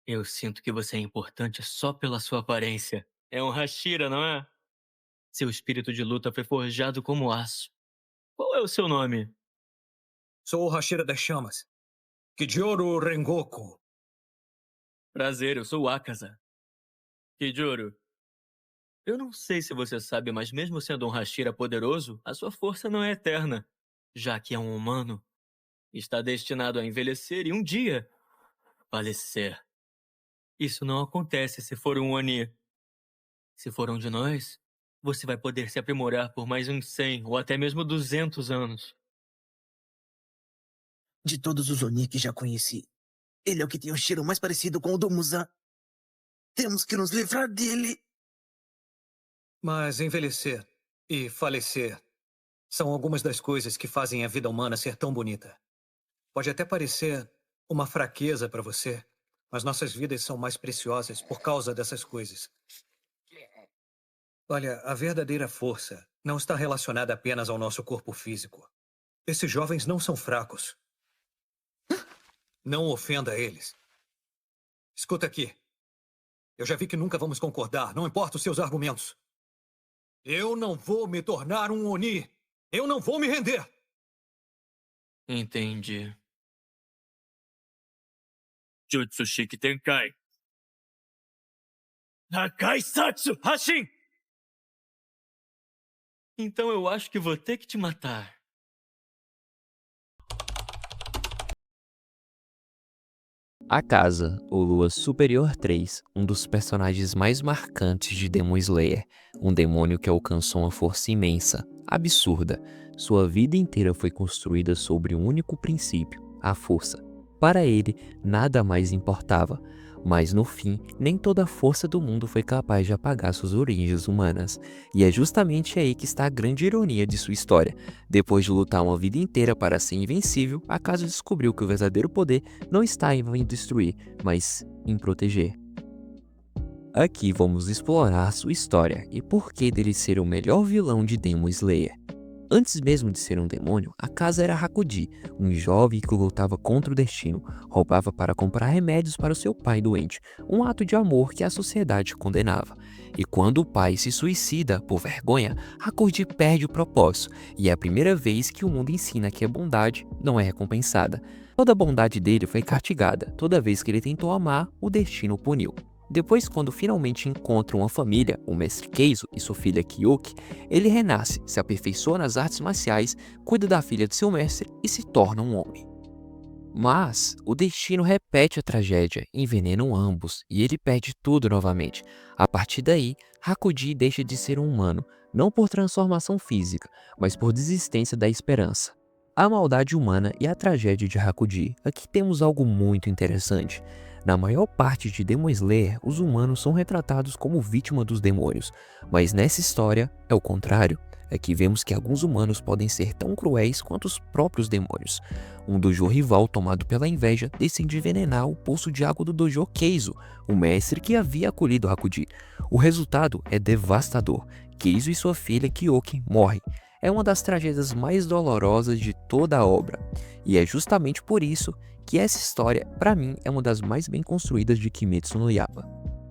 Eu sinto que você é importante só pela sua aparência. É um Hashira, não é? Seu espírito de luta foi forjado como aço. Qual é o seu nome? Sou o Hashira das Chamas. Kijoro Rengoku. Prazer, eu sou o Akaza. Kijuro, eu não sei se você sabe, mas mesmo sendo um Hashira poderoso, a sua força não é eterna. Já que é um humano, está destinado a envelhecer e um dia falecer. Isso não acontece se for um Oni. Se for um de nós, você vai poder se aprimorar por mais uns 100 ou até mesmo 200 anos. De todos os Oni que já conheci, ele é o que tem o cheiro mais parecido com o do Muzan. Temos que nos livrar dele. Mas envelhecer e falecer são algumas das coisas que fazem a vida humana ser tão bonita. Pode até parecer uma fraqueza para você, mas nossas vidas são mais preciosas por causa dessas coisas. Olha, a verdadeira força não está relacionada apenas ao nosso corpo físico. Esses jovens não são fracos. Não ofenda eles. Escuta aqui. Eu já vi que nunca vamos concordar, não importa os seus argumentos. Eu não vou me tornar um Oni. Eu não vou me render. Entendi. Jutsushiki Tenkai. Hakai Satsu Hashin! Então eu acho que vou ter que te matar. A Casa, ou Lua Superior 3, um dos personagens mais marcantes de Demon Slayer, um demônio que alcançou uma força imensa, absurda. Sua vida inteira foi construída sobre um único princípio, a força. Para ele, nada mais importava. Mas no fim, nem toda a força do mundo foi capaz de apagar suas origens humanas. E é justamente aí que está a grande ironia de sua história. Depois de lutar uma vida inteira para ser invencível, a Casa descobriu que o verdadeiro poder não está em destruir, mas em proteger. Aqui vamos explorar sua história e por que dele ser o melhor vilão de Demon Slayer. Antes mesmo de ser um demônio, a Casa era Hakuji, um jovem que lutava contra o destino, roubava para comprar remédios para o seu pai doente, um ato de amor que a sociedade condenava. E quando o pai se suicida por vergonha, Hakuji perde o propósito, e é a primeira vez que o mundo ensina que a bondade não é recompensada. Toda a bondade dele foi castigada, toda vez que ele tentou amar, o destino o puniu. Depois, quando finalmente encontra uma família, o mestre Keizo e sua filha Kyoki, ele renasce, se aperfeiçoa nas artes marciais, cuida da filha de seu mestre e se torna um homem. Mas o destino repete a tragédia, envenenam ambos e ele perde tudo novamente. A partir daí, Hakuji deixa de ser um humano, não por transformação física, mas por desistência da esperança. A maldade humana e a tragédia de Hakuji. Aqui temos algo muito interessante. Na maior parte de Demon Slayer, os humanos são retratados como vítima dos demônios, mas nessa história é o contrário. Aqui vemos que alguns humanos podem ser tão cruéis quanto os próprios demônios. Um dojo rival tomado pela inveja decide envenenar o poço de água do dojo Keizo, o mestre que havia acolhido Hakuji. O resultado é devastador. Keizo e sua filha Kyoki morrem. É uma das tragédias mais dolorosas de toda a obra. E é justamente por isso que essa história, para mim, é uma das mais bem construídas de Kimetsu no Yaiba.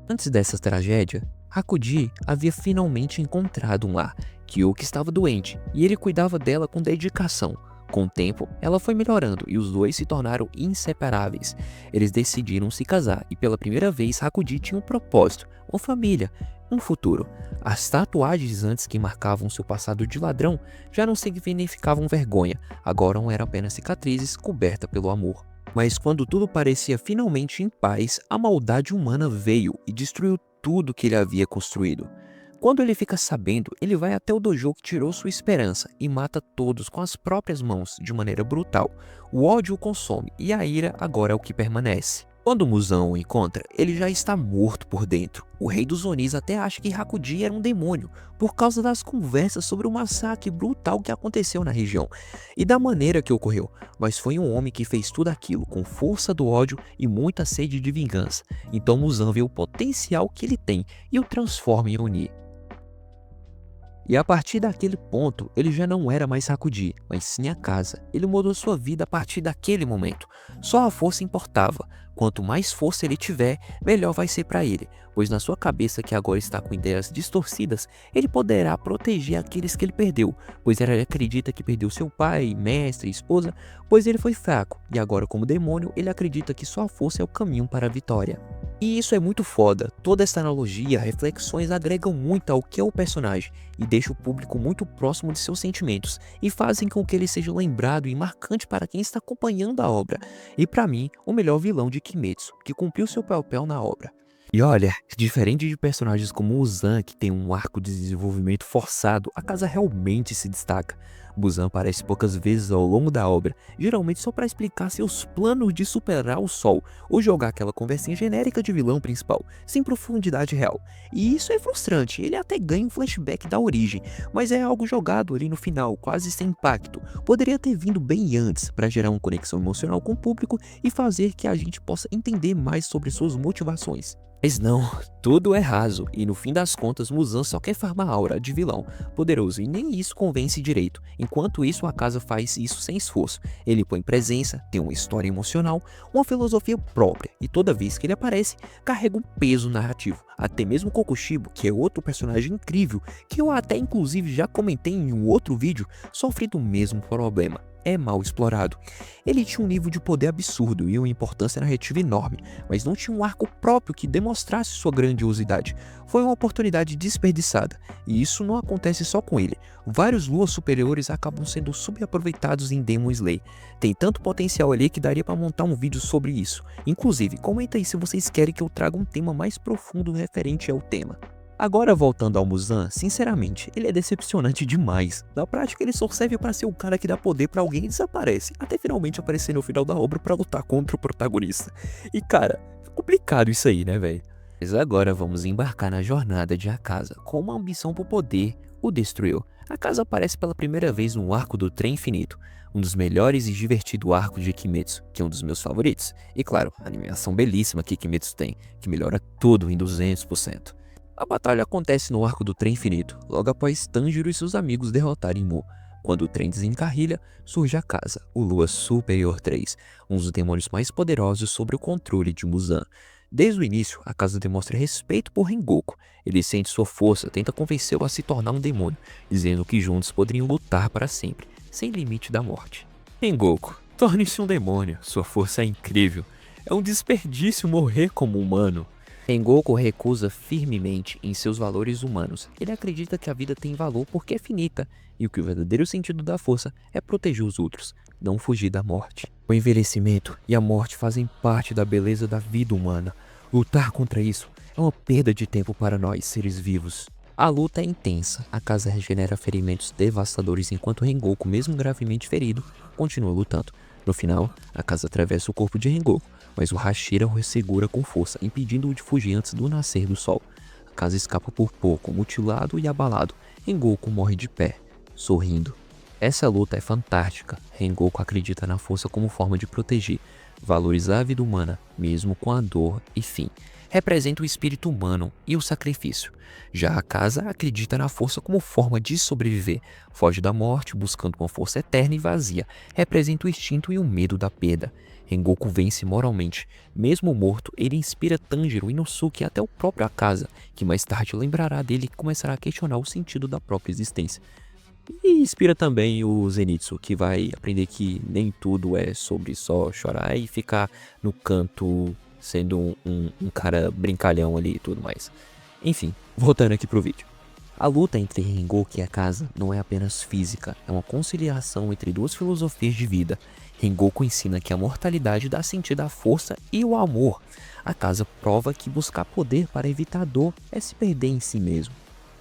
Antes dessa tragédia, Hakuji havia finalmente encontrado um lar. Kyoki estava doente e ele cuidava dela com dedicação. Com o tempo, ela foi melhorando e os dois se tornaram inseparáveis. Eles decidiram se casar e pela primeira vez Hakuji tinha um propósito, uma família, um futuro. As tatuagens antes que marcavam seu passado de ladrão já não significavam vergonha, agora eram apenas cicatrizes cobertas pelo amor. Mas quando tudo parecia finalmente em paz, a maldade humana veio e destruiu tudo que ele havia construído. Quando ele fica sabendo, ele vai até o dojo que tirou sua esperança e mata todos com as próprias mãos de maneira brutal. O ódio o consome e a ira agora é o que permanece. Quando Muzan o encontra, ele já está morto por dentro. O rei dos Onis até acha que Hakuji era um demônio, por causa das conversas sobre o massacre brutal que aconteceu na região, e da maneira que ocorreu, mas foi um homem que fez tudo aquilo com força do ódio e muita sede de vingança. Então Muzan vê o potencial que ele tem e o transforma em Oni. E a partir daquele ponto, ele já não era mais Hakuji, mas sim a casa. Ele mudou sua vida a partir daquele momento. Só a força importava. Quanto mais força ele tiver, melhor vai ser para ele, pois na sua cabeça, que agora está com ideias distorcidas, ele poderá proteger aqueles que ele perdeu, pois ele acredita que perdeu seu pai, mestre, esposa, pois ele foi fraco, e agora como demônio, ele acredita que só a força é o caminho para a vitória. E isso é muito foda, toda essa analogia, reflexões agregam muito ao que é o personagem e deixa o público muito próximo de seus sentimentos e fazem com que ele seja lembrado e marcante para quem está acompanhando a obra. E para mim, o melhor vilão de Kimetsu, que cumpriu seu papel na obra. E olha, diferente de personagens como Muzan, que tem um arco de desenvolvimento forçado, a casa realmente se destaca. Muzan aparece poucas vezes ao longo da obra, geralmente só para explicar seus planos de superar o sol, ou jogar aquela conversinha genérica de vilão principal, sem profundidade real. E isso é frustrante, ele até ganha um flashback da origem, mas é algo jogado ali no final, quase sem impacto. Poderia ter vindo bem antes, para gerar uma conexão emocional com o público e fazer que a gente possa entender mais sobre suas motivações. Mas não, tudo é raso, e no fim das contas Muzan só quer farmar aura de vilão poderoso e nem isso convence direito. Enquanto isso, a casa faz isso sem esforço. Ele põe presença, tem uma história emocional, uma filosofia própria, e toda vez que ele aparece, carrega um peso narrativo. Até mesmo Kokushibo, que é outro personagem incrível, que eu até inclusive já comentei em um outro vídeo, sofre do mesmo problema. É mal explorado. Ele tinha um nível de poder absurdo e uma importância narrativa enorme, mas não tinha um arco próprio que demonstrasse sua grandiosidade. Foi uma oportunidade desperdiçada, e isso não acontece só com ele. Vários luas superiores acabam sendo subaproveitados em Demon Slayer. Tem tanto potencial ali que daria para montar um vídeo sobre isso. Inclusive, comenta aí se vocês querem que eu traga um tema mais profundo referente ao tema. Agora voltando ao Muzan, sinceramente, ele é decepcionante demais. Na prática ele só serve para ser o cara que dá poder para alguém e desaparece, até finalmente aparecer no final da obra para lutar contra o protagonista. E cara, é complicado isso aí, né velho? Mas agora vamos embarcar na jornada de Akaza, com uma ambição por poder o destruiu. Akaza aparece pela primeira vez no arco do Trem Infinito, um dos melhores e divertidos arcos de Kimetsu, que é um dos meus favoritos. E claro, a animação belíssima que Kimetsu tem, que melhora tudo em 200%. A batalha acontece no arco do Trem Infinito, logo após Tanjiro e seus amigos derrotarem Mu. Quando o trem desencarrilha, surge Akaza, o Lua Superior 3, um dos demônios mais poderosos sob o controle de Muzan. Desde o início, Akaza demonstra respeito por Rengoku. Ele sente sua força, tenta convencê-lo a se tornar um demônio, dizendo que juntos poderiam lutar para sempre, sem limite da morte. Rengoku, torne-se um demônio, sua força é incrível. É um desperdício morrer como humano. Rengoku recusa firmemente em seus valores humanos. Ele acredita que a vida tem valor porque é finita, e que o verdadeiro sentido da força é proteger os outros, não fugir da morte. O envelhecimento e a morte fazem parte da beleza da vida humana. Lutar contra isso é uma perda de tempo para nós, seres vivos. A luta é intensa, Akaza regenera ferimentos devastadores enquanto Rengoku, mesmo gravemente ferido, continua lutando. No final, Akaza atravessa o corpo de Rengoku, mas o Hashira o segura com força, impedindo-o de fugir antes do nascer do sol. Akaza escapa por pouco, mutilado e abalado. Rengoku morre de pé, sorrindo. Essa luta é fantástica. Rengoku acredita na força como forma de proteger, valorizar a vida humana, mesmo com a dor e fim. Representa o espírito humano e o sacrifício. Já Akaza acredita na força como forma de sobreviver. Foge da morte, buscando uma força eterna e vazia. Representa o instinto e o medo da perda. Rengoku vence moralmente. Mesmo morto, ele inspira Tanjiro, Inosuke e até o próprio Akaza, que mais tarde lembrará dele e começará a questionar o sentido da própria existência. E inspira também o Zenitsu, que vai aprender que nem tudo é sobre só chorar e ficar no canto sendo um cara brincalhão ali e tudo mais. Enfim, voltando aqui pro vídeo. A luta entre Rengoku e Akaza não é apenas física, é uma conciliação entre duas filosofias de vida. Rengoku ensina que a mortalidade dá sentido à força e ao amor. Akaza prova que buscar poder para evitar a dor é se perder em si mesmo.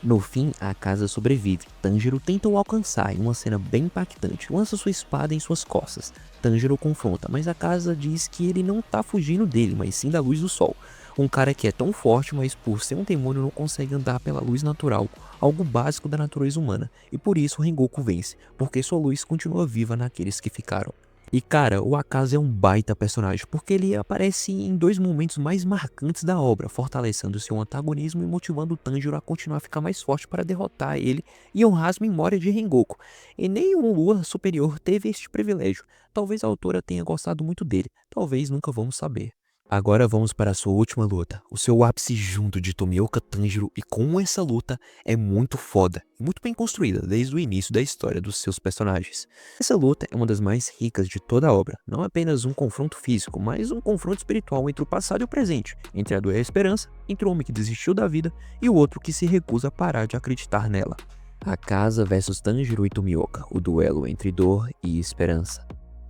No fim, Akaza sobrevive. Tanjiro tenta o alcançar em uma cena bem impactante, lança sua espada em suas costas. Tanjiro confronta, mas Akaza diz que ele não tá fugindo dele, mas sim da luz do sol. Um cara que é tão forte, mas por ser um demônio não consegue andar pela luz natural, algo básico da natureza humana, e por isso Rengoku vence, porque sua luz continua viva naqueles que ficaram. E cara, o Akaza é um baita personagem, porque ele aparece em dois momentos mais marcantes da obra, fortalecendo seu antagonismo e motivando o Tanjiro a continuar a ficar mais forte para derrotar ele e honrar as memórias de Rengoku. E nenhum Lua superior teve este privilégio. Talvez a autora tenha gostado muito dele, talvez nunca vamos saber. Agora vamos para a sua última luta, o seu ápice junto de Tomioka Tanjiro, e como essa luta é muito foda, e muito bem construída desde o início da história dos seus personagens. Essa luta é uma das mais ricas de toda a obra, não apenas um confronto físico, mas um confronto espiritual entre o passado e o presente, entre a dor e a esperança, entre o homem que desistiu da vida e o outro que se recusa a parar de acreditar nela. Akaza vs Tanjiro e Tomioka, o duelo entre dor e esperança.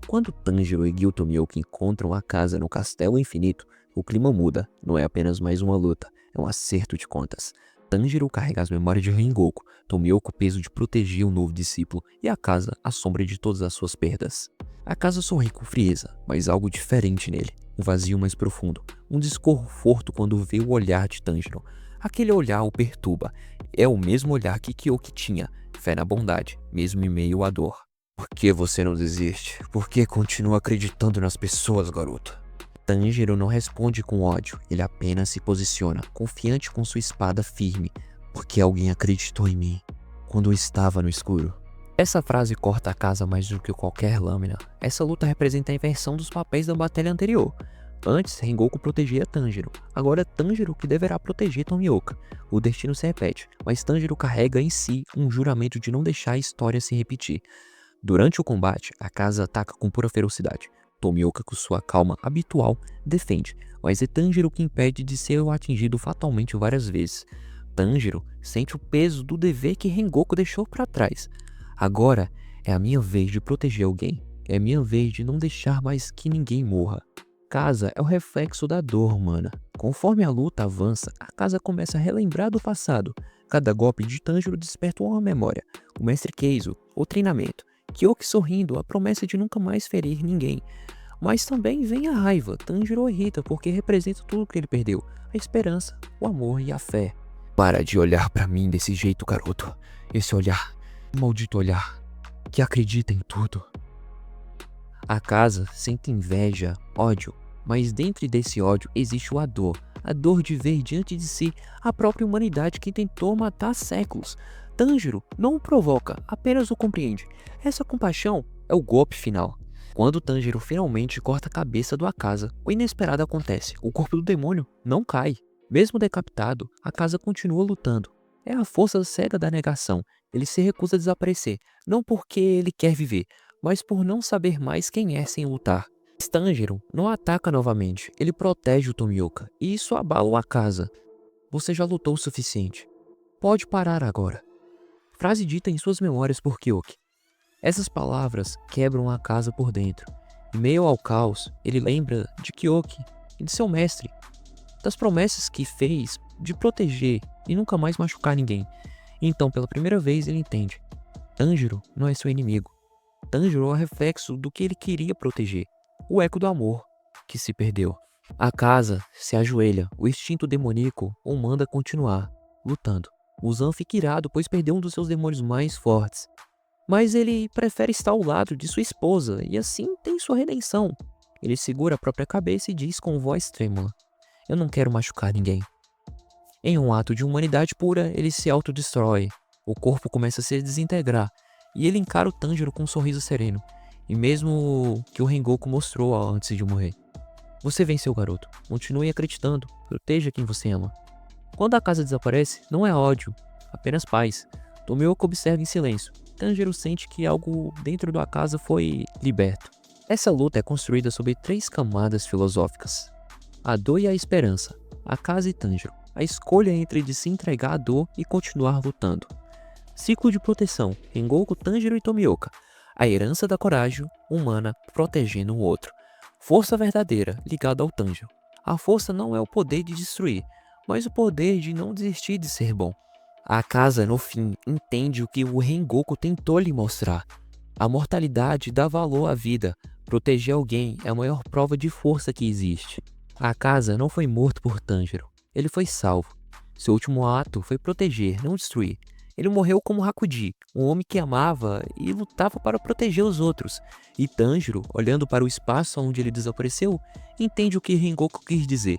Quando Tanjiro e Gil Tomioka encontram Akaza no Castelo Infinito, o clima muda, não é apenas mais uma luta, é um acerto de contas. Tanjiro carrega as memórias de Rengoku, Tomioka o peso de proteger o novo discípulo e Akaza a sombra de todas as suas perdas. Akaza sorri com frieza, mas algo diferente nele, um vazio mais profundo, um desconforto quando vê o olhar de Tanjiro. Aquele olhar o perturba, é o mesmo olhar que Kyoki tinha, fé na bondade, mesmo em meio à dor. Por que você não desiste? Por que continua acreditando nas pessoas, garoto? Tanjiro não responde com ódio, ele apenas se posiciona, confiante com sua espada firme, porque alguém acreditou em mim, quando eu estava no escuro. Essa frase corta a casa mais do que qualquer lâmina. Essa luta representa a inversão dos papéis da batalha anterior. Antes, Rengoku protegia Tanjiro, agora é Tanjiro que deverá proteger Tomioka. O destino se repete, mas Tanjiro carrega em si um juramento de não deixar a história se repetir. Durante o combate, Akaza ataca com pura ferocidade. Tomioka, com sua calma habitual, defende, mas é Tanjiro que impede de ser atingido fatalmente várias vezes. Tanjiro sente o peso do dever que Rengoku deixou para trás. Agora é a minha vez de proteger alguém. É a minha vez de não deixar mais que ninguém morra. Akaza é o reflexo da dor humana. Conforme a luta avança, Akaza começa a relembrar do passado. Cada golpe de Tanjiro desperta uma memória. O mestre Keizo, o treinamento. Kyoki sorrindo, a promessa de nunca mais ferir ninguém. Mas também vem a raiva. Tanjiro irrita porque representa tudo que ele perdeu. A esperança, o amor e a fé. Para de olhar pra mim desse jeito, garoto. Esse olhar, maldito olhar, que acredita em tudo. Akaza sente inveja, ódio, mas dentro desse ódio existe a dor de ver diante de si a própria humanidade que tentou matar há séculos. Tanjiro não o provoca, apenas o compreende. Essa compaixão é o golpe final. Quando Tanjiro finalmente corta a cabeça do Akaza, o inesperado acontece. O corpo do demônio não cai. Mesmo decapitado, Akaza continua lutando. É a força cega da negação. Ele se recusa a desaparecer, não porque ele quer viver, mas por não saber mais quem é sem lutar. Tanjiro não ataca novamente, ele protege o Tomioka, e isso abala o Akaza. Você já lutou o suficiente. Pode parar agora. Frase dita em suas memórias por Kyoki. Essas palavras quebram a casa por dentro. Em meio ao caos, ele lembra de Kyoki e de seu mestre, das promessas que fez de proteger e nunca mais machucar ninguém. Então, pela primeira vez, ele entende. Tanjiro não é seu inimigo. Tanjiro é o reflexo do que ele queria proteger. O eco do amor que se perdeu. Akaza se ajoelha. O instinto demoníaco o manda continuar, lutando. O Zan fica irado, pois perdeu um dos seus demônios mais fortes. Mas ele prefere estar ao lado de sua esposa, e assim tem sua redenção. Ele segura a própria cabeça e diz com voz trêmula: eu não quero machucar ninguém. Em um ato de humanidade pura, ele se autodestrói. O corpo começa a se desintegrar, e ele encara o Tanjiro com um sorriso sereno, e mesmo que o Rengoku mostrou antes de morrer. Você venceu, garoto. Continue acreditando. Proteja quem você ama. Quando a casa desaparece, não é ódio, apenas paz. Tomioka observa em silêncio. Tanjiro sente que algo dentro da casa foi liberto. Essa luta é construída sobre 3 camadas filosóficas: a dor e a esperança, Akaza e Tanjiro, a escolha entre de se entregar à dor e continuar lutando. Ciclo de proteção, Rengoku, Tanjiro e Tomioka, a herança da coragem humana protegendo o outro. Força verdadeira, ligada ao Tanjiro. A força não é o poder de destruir, mas o poder de não desistir de ser bom. A Akaza, no fim, entende o que o Rengoku tentou lhe mostrar. A mortalidade dá valor à vida. Proteger alguém é a maior prova de força que existe. A Akaza não foi morto por Tanjiro. Ele foi salvo. Seu último ato foi proteger, não destruir. Ele morreu como Hakuji, um homem que amava e lutava para proteger os outros. E Tanjiro, olhando para o espaço onde ele desapareceu, entende o que Rengoku quis dizer.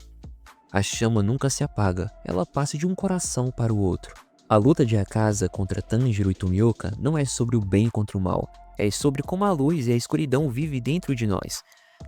A chama nunca se apaga, ela passa de um coração para o outro. A luta de Akaza contra Tanjiro e Tomioka não é sobre o bem contra o mal, é sobre como a luz e a escuridão vivem dentro de nós.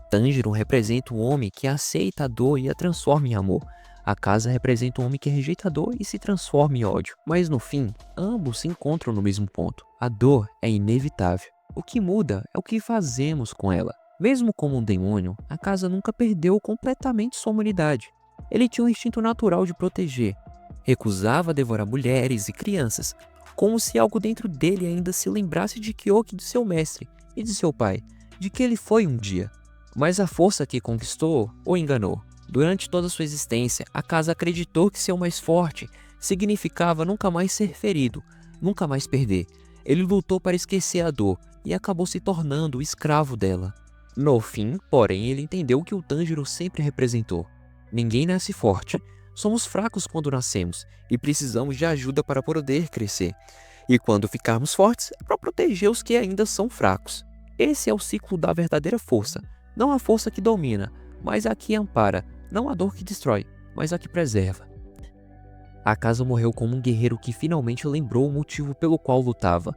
Tanjiro representa um homem que aceita a dor e a transforma em amor. Akaza representa um homem que rejeita a dor e se transforma em ódio. Mas no fim, ambos se encontram no mesmo ponto. A dor é inevitável. O que muda é o que fazemos com ela. Mesmo como um demônio, Akaza nunca perdeu completamente sua humanidade. Ele tinha um instinto natural de proteger. Recusava devorar mulheres e crianças, como se algo dentro dele ainda se lembrasse de Kyoki, de seu mestre e de seu pai, de que ele foi um dia. Mas a força que conquistou o enganou. Durante toda sua existência, Akaza acreditou que ser o mais forte significava nunca mais ser ferido, nunca mais perder. Ele lutou para esquecer a dor e acabou se tornando o escravo dela. No fim, porém, ele entendeu o que o Tanjiro sempre representou. Ninguém nasce forte. Somos fracos quando nascemos e precisamos de ajuda para poder crescer. E quando ficarmos fortes, é para proteger os que ainda são fracos. Esse é o ciclo da verdadeira força. Não a força que domina, mas a que ampara. Não a dor que destrói, mas a que preserva. Akaza morreu como um guerreiro que finalmente lembrou o motivo pelo qual lutava.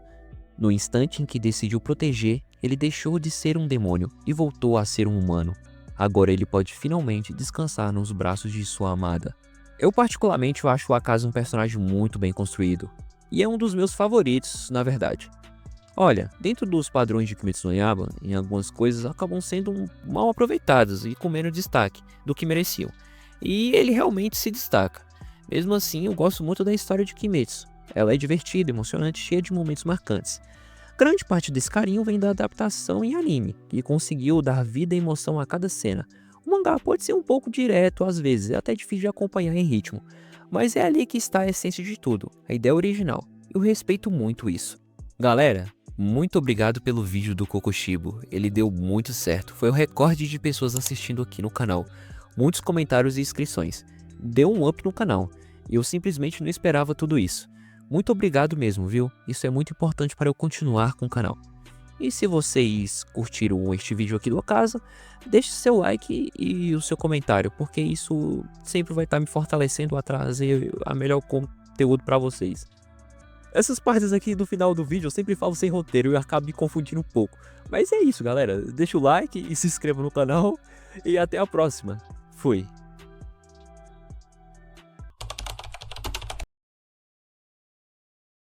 No instante em que decidiu proteger, ele deixou de ser um demônio e voltou a ser um humano. Agora ele pode finalmente descansar nos braços de sua amada. Eu particularmente acho o Akaza um personagem muito bem construído. E é um dos meus favoritos, na verdade. Olha, dentro dos padrões de Kimetsu no Yaiba, em algumas coisas acabam sendo mal aproveitadas e com menos destaque do que mereciam. E ele realmente se destaca. Mesmo assim, eu gosto muito da história de Kimetsu. Ela é divertida, emocionante e cheia de momentos marcantes. Grande parte desse carinho vem da adaptação em anime, que conseguiu dar vida e emoção a cada cena. O mangá pode ser um pouco direto às vezes, é até difícil de acompanhar em ritmo, mas é ali que está a essência de tudo, a ideia original. Eu respeito muito isso. Galera, muito obrigado pelo vídeo do Kokushibo, ele deu muito certo, foi o recorde de pessoas assistindo aqui no canal, muitos comentários e inscrições, deu um up no canal, e eu simplesmente não esperava tudo isso. Muito obrigado mesmo, viu? Isso é muito importante para eu continuar com o canal. E se vocês curtiram este vídeo aqui do Akaza, deixe seu like e o seu comentário, porque isso sempre vai estar me fortalecendo a trazer a melhor conteúdo para vocês. Essas partes aqui do final do vídeo eu sempre falo sem roteiro e eu acabo me confundindo um pouco. Mas é isso, galera. Deixa o like e se inscreva no canal. E até a próxima. Fui.